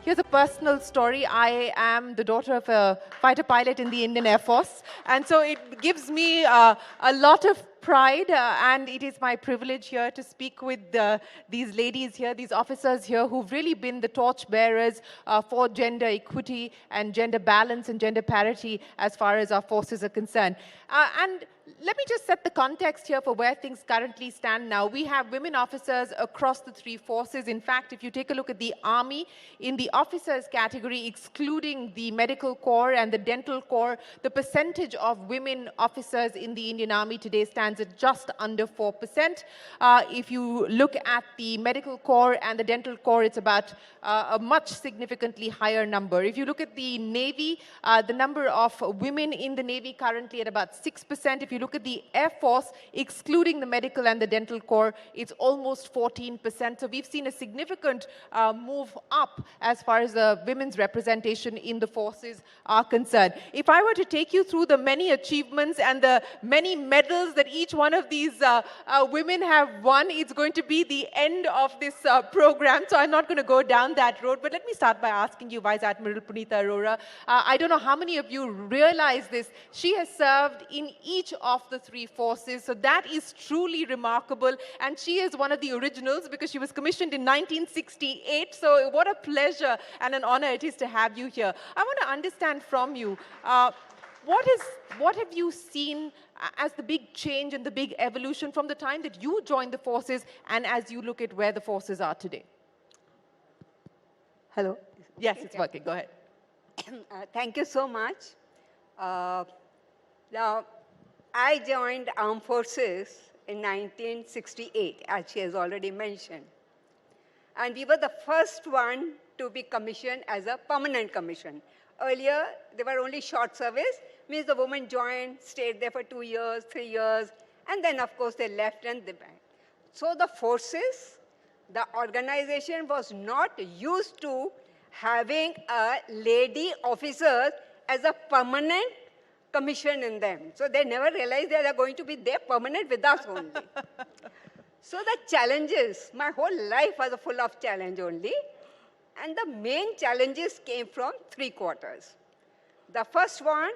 Here's a personal story. I am the daughter of a fighter pilot in the Indian Air Force, and so it gives me a lot of pride, and it is my privilege here to speak with these ladies here, these officers here, who've really been the torch bearers for gender equity and gender balance and gender parity as far as our forces are concerned. And let me just set the context here for where things currently stand now. We have women officers across the three forces. In fact, if you take a look at the Army, in the officers category, excluding the medical corps and the dental corps, the percentage of women officers in the Indian Army today stands at just under 4%. If you look at the medical corps and the dental corps, it's about a much significantly higher number. If you look at the Navy, the number of women in the Navy currently at about 6%. If you look at the Air Force, excluding the medical and the dental corps, it's almost 14%. So we've seen a significant move up as far as the women's representation in the forces are concerned. If I were to take you through the many achievements and the many medals that each one of these women have won, it's going to be the end of this program. So I'm not going to go down that road. But let me start by asking you, Vice Admiral Punita Arora, I don't know how many of you realize this. She has served in each of the three forces. So that is truly remarkable. And she is one of the originals because she was commissioned in 1968. So what a pleasure and an honor it is to have you here. I want to understand from you, what have you seen as the big change and the big evolution from the time that you joined the forces and as you look at where the forces are today? Hello? Yes, it's working. Go ahead. Thank you so much. Now, I joined Armed Forces in 1968, as she has already mentioned. And we were the first one to be commissioned as a permanent commission. Earlier, they were only short service, means the woman joined, stayed there for 2 years, 3 years, and then, of course, they left and they went. So the forces, the organization was not used to having a lady officer as a permanent commission in them. So they never realized they are going to be there permanent with us only. So the challenges, my whole life was full of challenge only. And the main challenges came from three quarters. The first one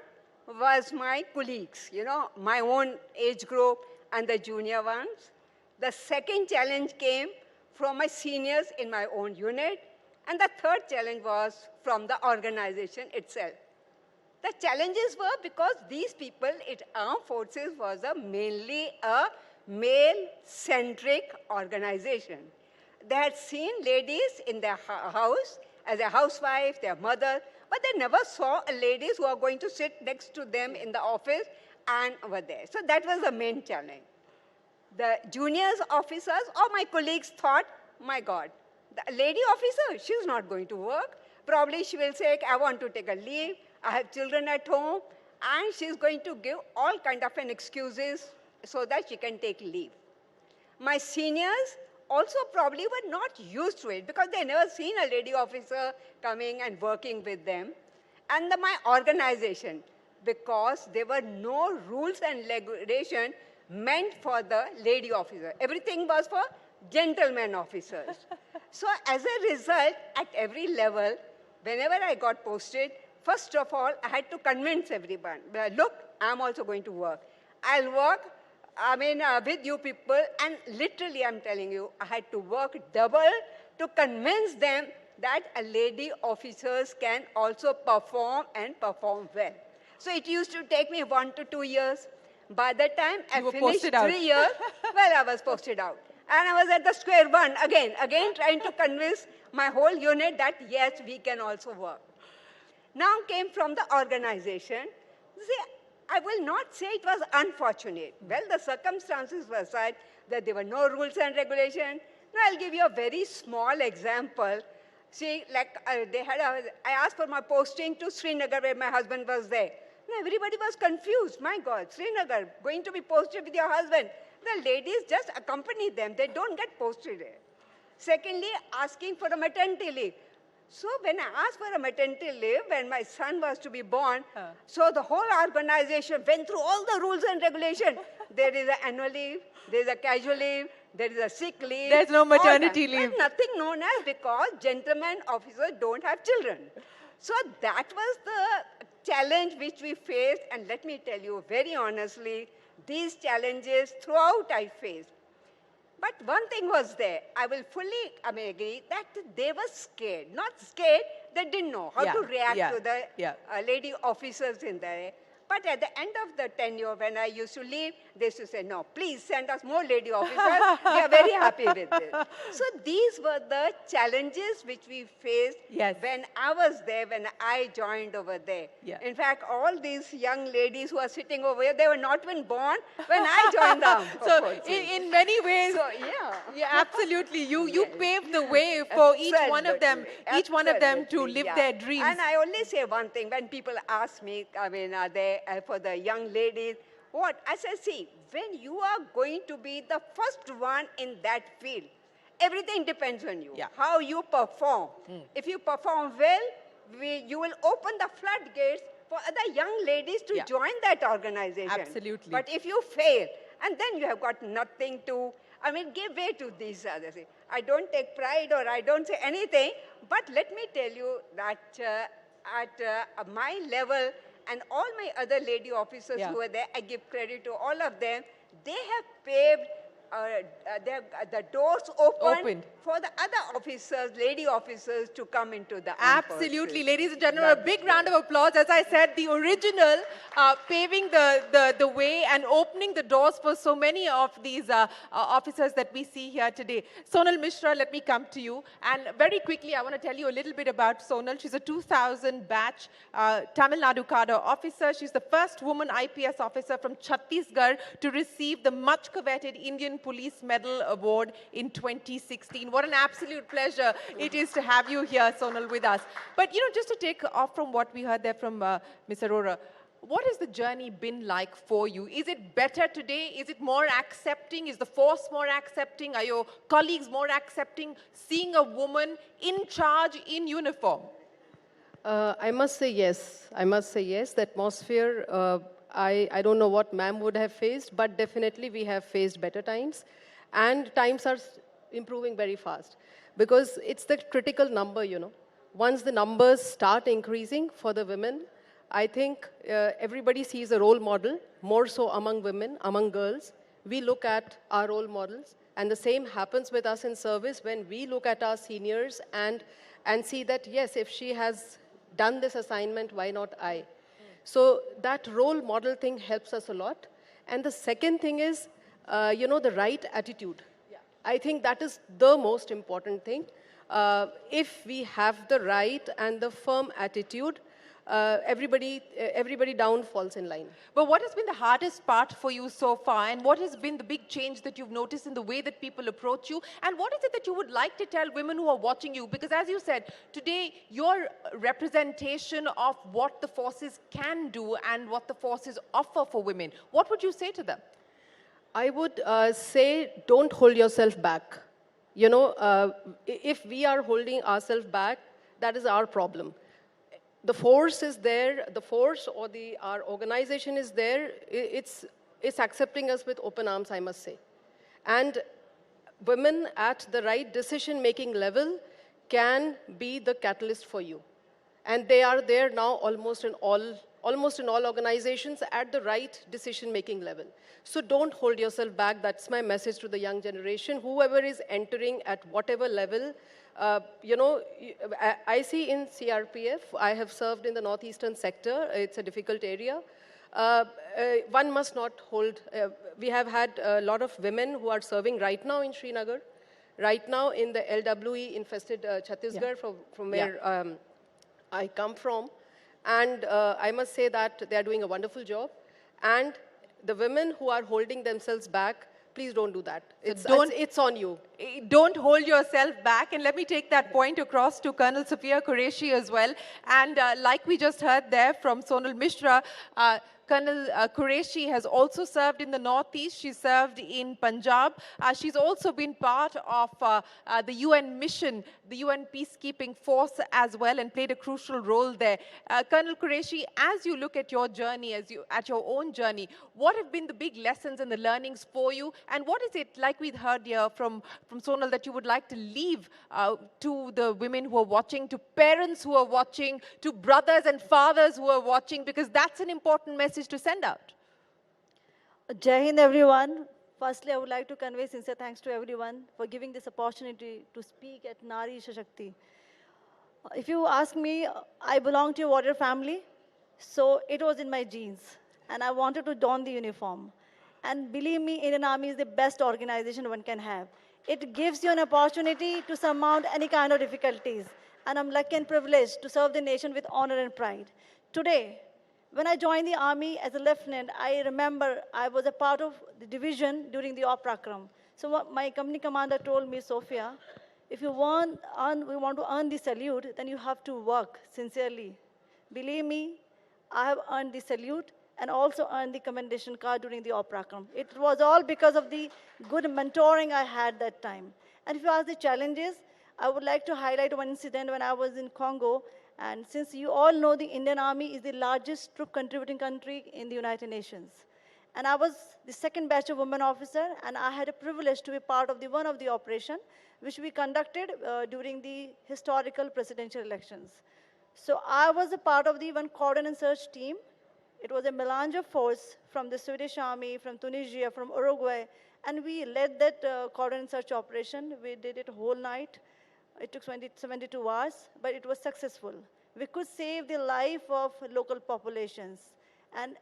was my colleagues, my own age group and the junior ones. The second challenge came from my seniors in my own unit. And the third challenge was from the organization itself. The challenges were because these people in armed forces was mainly a male-centric organization. They had seen ladies in their house as a housewife, their mother, but they never saw ladies who are going to sit next to them in the office and were there. So that was the main challenge. The juniors officers or my colleagues thought, my God, the lady officer, she's not going to work. Probably she will say, I want to take a leave. I have children at home. And she's going to give all kind of excuses so that she can take leave. My seniors also probably were not used to it because they never seen a lady officer coming and working with them. And my organization, because there were no rules and regulations meant for the lady officer. Everything was for gentlemen officers. So as a result, at every level, whenever I got posted, first of all, I had to convince everyone, look, I'm also going to work. I'll work, with you people, and literally I'm telling you, I had to work double to convince them that a lady officers can also perform and perform well. So it used to take me 1 to 2 years. By the time I finished 3 years, well, I was posted out. And I was at the square one again trying to convince my whole unit that, yes, we can also work. Now came from the organization. See, I will not say it was unfortunate. Well, the circumstances were such that there were no rules and regulations. Now, I'll give you a very small example. See, like I asked for my posting to Srinagar where my husband was there. Now, everybody was confused. My God, Srinagar, going to be posted with your husband. The ladies just accompany them. They don't get posted there. Secondly, asking for a maternity leave. So when I asked for a maternity leave, when my son was to be born, so the whole organization went through all the rules and regulations. There is an annual leave, there is a casual leave, there is a sick leave. There's no all that. maternity leave. But nothing known as, because gentlemen officers don't have children. So that was the challenge which we faced, and let me tell you very honestly, these challenges throughout I faced. But one thing was there, I will fully agree that they were scared. Not scared, they didn't know how to react to the lady officers in there. But at the end of the tenure, when I used to leave, they used to say, no, please send us more lady officers. We are very happy with this. So these were the challenges which we faced when I was there, when I joined over there. In fact, all these young ladies who are sitting over here, they were not even born when I joined them. So in many ways, absolutely, you paved the way for each one of them to live their dreams. And I only say one thing, when people ask me, are they for the young ladies, what? I said, see, when you are going to be the first one in that field, everything depends on you, how you perform. If you perform well, you will open the floodgates for other young ladies to join that organization. Absolutely. But if you fail, and then you have got nothing to, give way to these others. I don't take pride or I don't say anything, but let me tell you that at my level, and all my other lady officers who were there, I give credit to all of them. They have paved the doors open for the other officers, lady officers, to come into the armed Absolutely. forces. Ladies and gentlemen, a big round of applause. As I said, the original paving the way and opening the doors for so many of these officers that we see here today. Sonal Misra, let me come to you. And very quickly, I want to tell you a little bit about Sonal. She's a 2000 batch Tamil Nadu cadre officer. She's the first woman IPS officer from Chhattisgarh to receive the much coveted Indian Police Medal Award in 2016. What an absolute pleasure it is to have you here, Sonal, with us. But, just to take off from what we heard there from Ms. Arora, what has the journey been like for you? Is it better today? Is it more accepting? Is the force more accepting? Are your colleagues more accepting seeing a woman in charge in uniform? I must say yes. I must say yes. The atmosphere, I don't know what ma'am would have faced, but definitely we have faced better times. And times are improving very fast. Because it's the critical number, Once the numbers start increasing for the women, I think everybody sees a role model, more so among women, among girls. We look at our role models. And the same happens with us in service when we look at our seniors and see that, yes, if she has done this assignment, why not I? So that role model thing helps us a lot. And the second thing is, the right attitude. I think that is the most important thing. If we have the right and the firm attitude, everybody down falls in line. But what has been the hardest part for you so far? And what has been the big change that you've noticed in the way that people approach you? And what is it that you would like to tell women who are watching you? Because as you said, today, your representation of what the forces can do and what the forces offer for women, what would you say to them? I would say, don't hold yourself back. If we are holding ourselves back, that is our problem. The force is there, the force or our organization is there, it's accepting us with open arms, I must say. And women at the right decision-making level can be the catalyst for you. And they are there now almost in all organizations at the right decision-making level. So don't hold yourself back. That's my message to the young generation. Whoever is entering at whatever level, I see in CRPF, I have served in the northeastern sector. It's a difficult area. One must not hold. We have had a lot of women who are serving right now in Srinagar, right now in the LWE-infested Chhattisgarh, from where I come from. And I must say that they are doing a wonderful job. And the women who are holding themselves back, please don't do that. It's on you. Don't hold yourself back. And let me take that point across to Colonel Sofiya Qureshi as well. And like we just heard there from Sonal Misra, Colonel Qureshi has also served in the Northeast. She served in Punjab. She's also been part of the UN mission, the UN peacekeeping force as well, and played a crucial role there. Colonel Qureshi, as you look at your journey, at your own journey, what have been the big lessons and the learnings for you? And what is it, like we heard here from Sonal, that you would like to leave to the women who are watching, to parents who are watching, to brothers and fathers who are watching, because that's an important message to send out? Jai Hind, everyone. Firstly, I would like to convey sincere thanks to everyone for giving this opportunity to speak at Nari Shakti. If you ask me, I belong to a warrior family, so it was in my genes, and I wanted to don the uniform. And believe me, Indian Army is the best organization one can have. It gives you an opportunity to surmount any kind of difficulties, and I'm lucky and privileged to serve the nation with honor and pride. Today, when I joined the army as a lieutenant, I remember I was a part of the division during the Oprakram. So what my company commander told me, Sofiya, if you want to earn the salute, then you have to work sincerely. Believe me, I have earned the salute and also earned the commendation card during the Oprakram. It was all because of the good mentoring I had that time. And if you ask the challenges, I would like to highlight one incident when I was in Congo. And since you all know, the Indian Army is the largest troop contributing country in the United Nations. And I was the second batch of women officer, and I had a privilege to be part of one of the operation, which we conducted during the historical presidential elections. So I was a part of the one cordon and search team. It was a melange of force from the Swedish Army, from Tunisia, from Uruguay, and we led that cordon and search operation. We did it whole night. It took 72 hours, but it was successful. We could save the life of local populations. And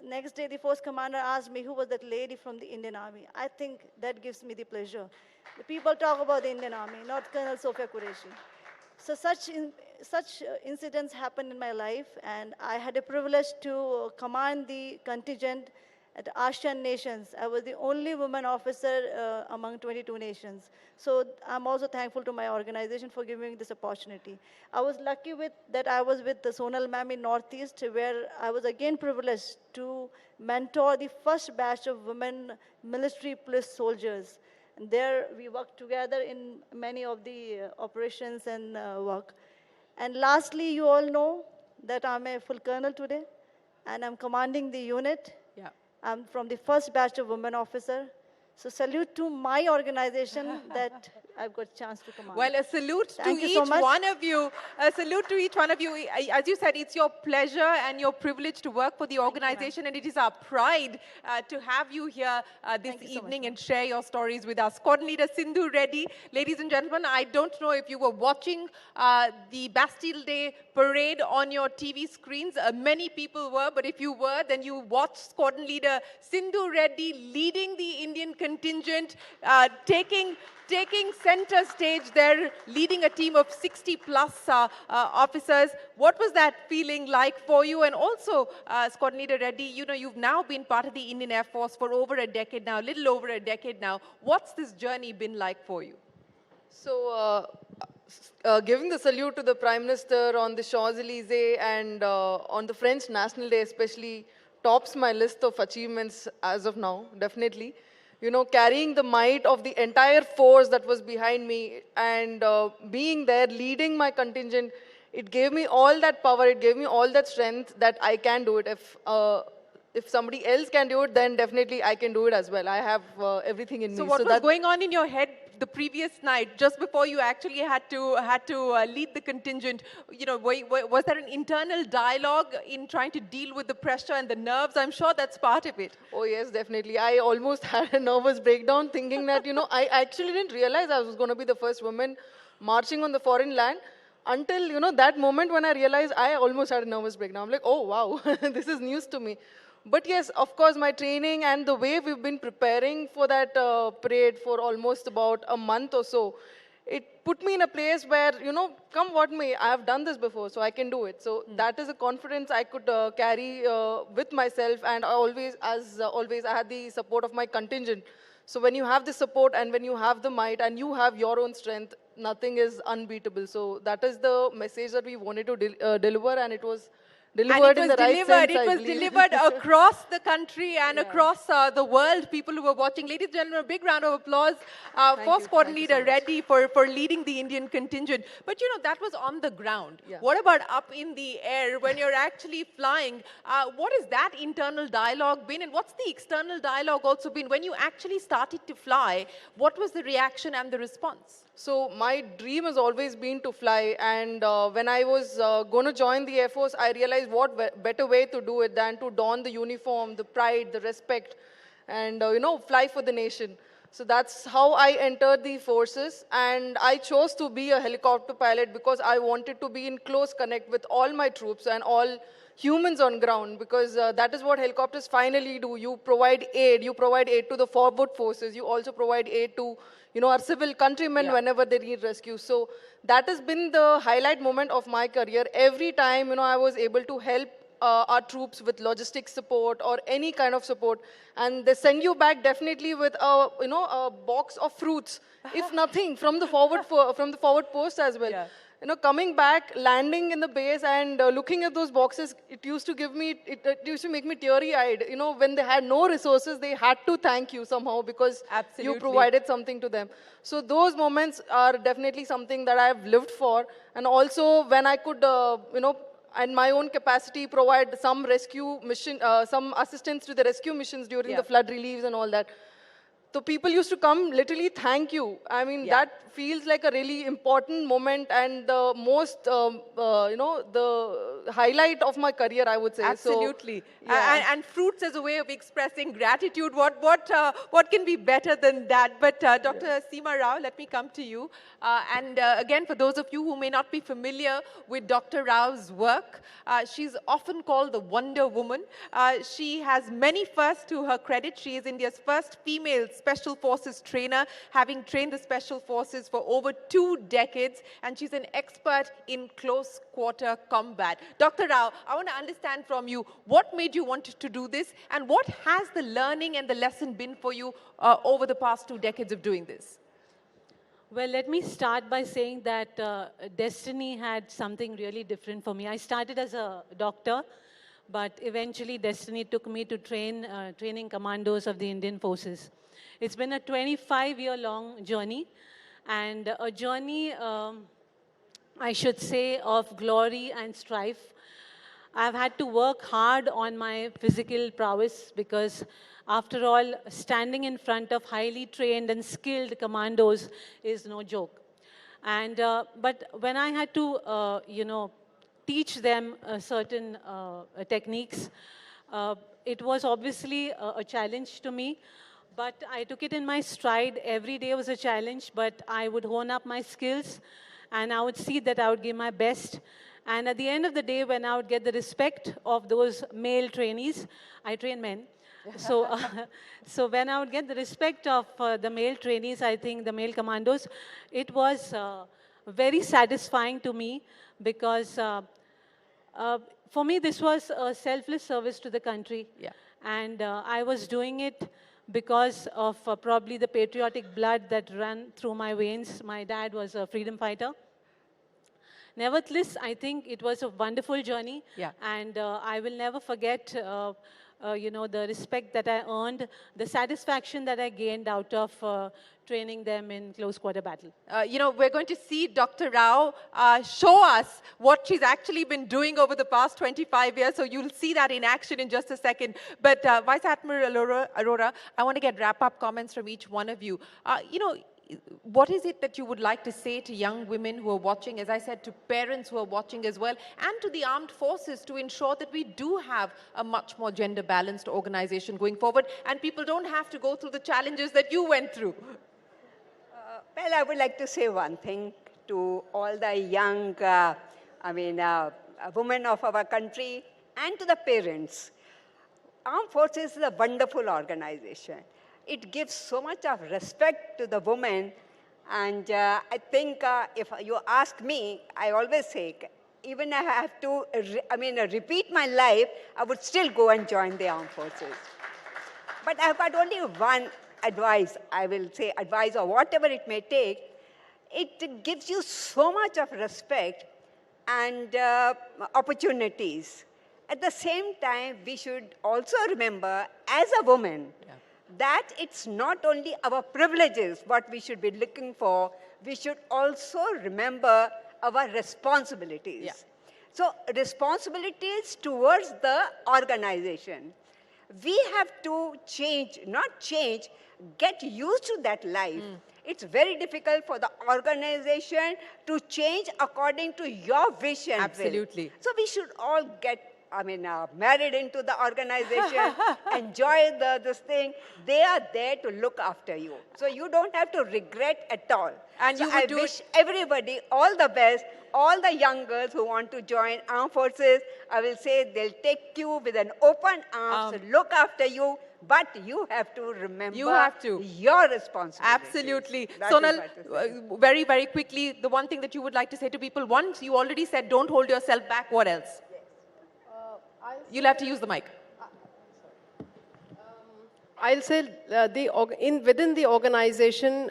next day, the force commander asked me who was that lady from the Indian Army. I think that gives me the pleasure. The people talk about the Indian Army, not Colonel Sofiya Qureshi. So such incidents happened in my life, and I had a privilege to command the contingent at ASEAN nations. I was the only woman officer among 22 nations. So I'm also thankful to my organization for giving me this opportunity. I was lucky that I was with the Sonal ma'am in Northeast, where I was again privileged to mentor the first batch of women military police soldiers. And there we worked together in many of the operations and work. And lastly, you all know that I'm a full colonel today, and I'm commanding the unit. Yeah. I'm from the first batch of women officer. So salute to my organization that I've got a chance to command. Well, a salute to Thank you each so much. one of you. A salute to each one of you. As you said, it's your pleasure and your privilege to work for the organization, and it is our pride to have you here this Thank you so evening much, and share your stories with us. Squadron leader Sindhu, Reddy. Ladies and gentlemen, I don't know if you were watching the Bastille Day parade on your TV screens. Many people were, but if you were, then you watched Squadron leader Sindhu Reddy leading the Indian contingent, taking center stage there, leading a team of 60 plus officers. What was that feeling like for you? And also, Squadron leader Reddy, you know, you've now been part of the Indian Air Force for over a decade now, little over a decade now. What's this journey been like for you? So, giving the salute to the Prime Minister on the Champs-Élysées and on the French National Day especially tops my list of achievements as of now, definitely. You know, carrying the might of the entire force that was behind me and being there, leading my contingent, it gave me all that power, it gave me all that strength that I can do it. If somebody else can do it, then definitely I can do it as well. I have everything in me. So what was going on in your head the previous night, just before you actually had to lead the contingent? You know, was there an internal dialogue in trying to deal with the pressure and the nerves? I'm sure that's part of it. Oh yes, definitely. I almost had a nervous breakdown thinking that, you know, I actually didn't realize I was going to be the first woman marching on the foreign land until, you know, that moment when I realized I almost had a nervous breakdown. I'm like, oh wow, this is news to me. But yes, of course, my training and the way we've been preparing for that parade for almost about a month or so, it put me in a place where, you know, come what may, I have done this before, so I can do it. So that is a confidence I could carry with myself, and I always, always, I had the support of my contingent. So when you have the support and when you have the might and you have your own strength, nothing is unbeatable. So that is the message that we wanted to deliver, and it was delivered And in the right sense, it I was believe. delivered across the country and across the world, people who were watching. Ladies and gentlemen, a big round of applause for Squadron Thank you so leader much. Reddy for leading the Indian contingent. But you know, that was on the ground. Yeah. What about up in the air when you're actually flying? What has that internal dialogue been, and what's the external dialogue also been? When you actually started to fly, what was the reaction and the response? So my dream has always been to fly, and when I was going to join the Air Force, I realized what better way to do it than to don the uniform, the pride, the respect, and fly for the nation. So that's how I entered the forces, and I chose to be a helicopter pilot because I wanted to be in close connect with all my troops and all humans on ground, because that is what helicopters finally do. You provide aid. You provide aid to the forward forces. You also provide aid to our civil countrymen whenever they need rescue. So that has been the highlight moment of my career. Every time, I was able to help our troops with logistics support or any kind of support, and they send you back definitely with a box of fruits, if nothing, from the forward post as well. Yeah. Coming back, landing in the base, and looking at those boxes, it used to make me teary-eyed. When they had no resources, they had to thank you somehow because you Absolutely. provided something to them. So those moments are definitely something that I've lived for. And also when I could, in my own capacity, provide some rescue mission, some assistance to the rescue missions during the flood reliefs and all that. So people used to come literally thank you. I mean, that feels like a really important moment and the most, the highlight of my career, I would say. Absolutely. So, yeah. And fruits as a way of expressing gratitude. What can be better than that? But Dr. Seema Rao, let me come to you. And again, for those of you who may not be familiar with Dr. Rao's work, she's often called the Wonder Woman. She has many firsts to her credit. She is India's first female Special Forces trainer, having trained the Special Forces for over 2 decades, and she's an expert in close quarter combat. Dr. Rao, I want to understand from you, what made you want to do this, and what has the learning and the lesson been for you over the past 2 decades of doing this? Well, let me start by saying that destiny had something really different for me. I started as a doctor, but eventually destiny took me to training commandos of the Indian forces. It's been a 25-year-long journey, and a journey, I should say, of glory and strife. I've had to work hard on my physical prowess because, after all, standing in front of highly trained and skilled commandos is no joke. And but when I had to, teach them certain techniques, it was obviously a challenge to me. But I took it in my stride. Every day was a challenge, but I would hone up my skills, and I would see that I would give my best. And at the end of the day, when I would get the respect of those male trainees, I train men. So, so when I would get the respect of the male trainees, I think the male commandos, it was very satisfying to me because for me, this was a selfless service to the country. Yeah. And I was doing it because of probably the patriotic blood that ran through my veins. My dad was a freedom fighter. Nevertheless, I think it was a wonderful journey. Yeah. And I will never forget, the respect that I earned, the satisfaction that I gained out of training them in close quarter battle. We're going to see Dr. Rao show us what she's actually been doing over the past 25 years. So you'll see that in action in just a second. But Vice Admiral Arora, I want to get wrap-up comments from each one of you. What is it that you would like to say to young women who are watching, as I said, to parents who are watching as well, and to the armed forces to ensure that we do have a much more gender-balanced organization going forward, and people don't have to go through the challenges that you went through? Well, I would like to say one thing to all the young, women of our country and to the parents. Armed Forces is a wonderful organization. It gives so much of respect to the woman, and I think if you ask me, I always say, even if I have to repeat my life, I would still go and join the Armed Forces. But I've got only one advice, I will say advice or whatever it may take. It gives you so much of respect and opportunities. At the same time, we should also remember, as a woman, that it's not only our privileges what we should be looking for, we should also remember our responsibilities. Yeah. So responsibilities towards the organization. We have to change, not change, get used to that life. It's very difficult for the organization to change according to your vision. Absolutely. So we should all get, married into the organization, enjoy this thing. They are there to look after you. So you don't have to regret at all. And so you I would do wish everybody all the best. All the young girls who want to join armed forces, I will say they'll take you with an open arms, look after you, but you have to remember your responsibility. Absolutely. That is Sonal, what to say. very, very quickly, the one thing that you would like to say to people, once you already said don't hold yourself back, what else? You'll have to use the mic. I'll say within the organization,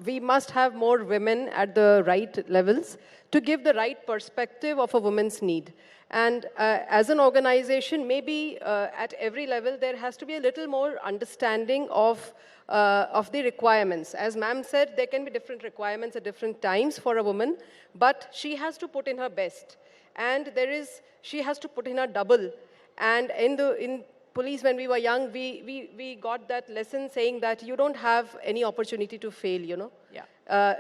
we must have more women at the right levels to give the right perspective of a woman's need. And as an organization, maybe at every level, there has to be a little more understanding of the requirements. As ma'am said, there can be different requirements at different times for a woman, but she has to put in her best. And she has to put in her double. And in police, when we were young, we got that lesson saying that you don't have any opportunity to fail, you know. Yeah.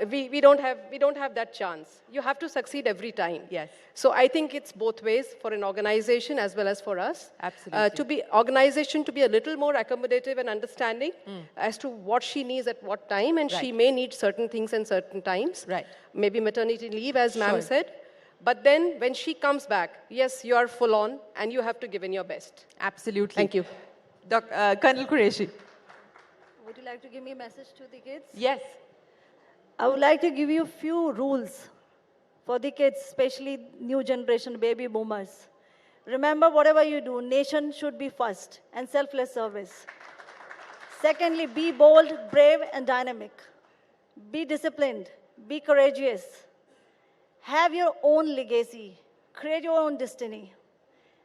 We don't have that chance. You have to succeed every time. Yes. So I think it's both ways for an organization as well as for us. Absolutely. Organization to be a little more accommodative and understanding as to what she needs at what time, and she may need certain things in certain times. Right. Maybe maternity leave, as ma'am Sure. said. But then when she comes back, yes, you are full on and you have to give in your best. Absolutely. Thank you. Colonel Qureshi. Would you like to give me a message to the kids? Yes. I would like to give you a few rules for the kids, especially new generation baby boomers. Remember, whatever you do, nation should be first and selfless service. Secondly, be bold, brave, and dynamic. Be disciplined. Be courageous. Have your own legacy. Create your own destiny.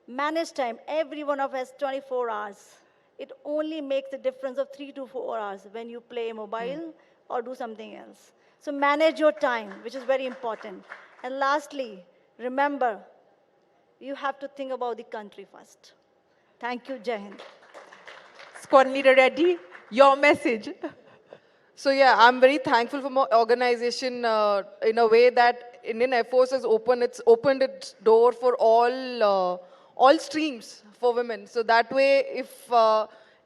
Manage time. Every one of us 24 hours. It only makes a difference of 3 to 4 hours when you play mobile or do something else. So manage your time, which is very important. And lastly, remember, you have to think about the country first. Thank you, Jai Hind. Squadron Leader Reddy, your message. So yeah, I'm very thankful for my organization in a way that Indian Air Force has opened its door for all streams for women. So that way, if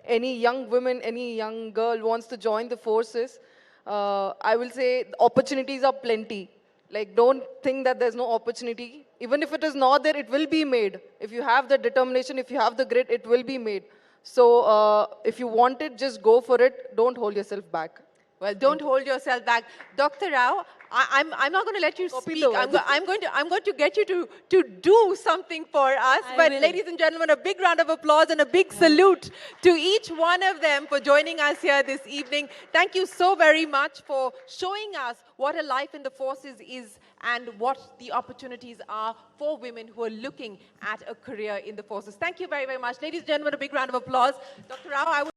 any young woman, any young girl wants to join the forces, I will say opportunities are plenty. Like, don't think that there's no opportunity. Even if it is not there, it will be made. If you have the determination, if you have the grit, it will be made. So if you want it, just go for it. Don't hold yourself back. Well, don't hold yourself back. Dr. Rao, I'm not going to let you speak. I'm going to get you to do something for us. But ladies and gentlemen, a big round of applause and a big salute to each one of them for joining us here this evening. Thank you so very much for showing us what a life in the forces is and what the opportunities are for women who are looking at a career in the forces. Thank you very, very much. Ladies and gentlemen, a big round of applause. Dr. Rao, I would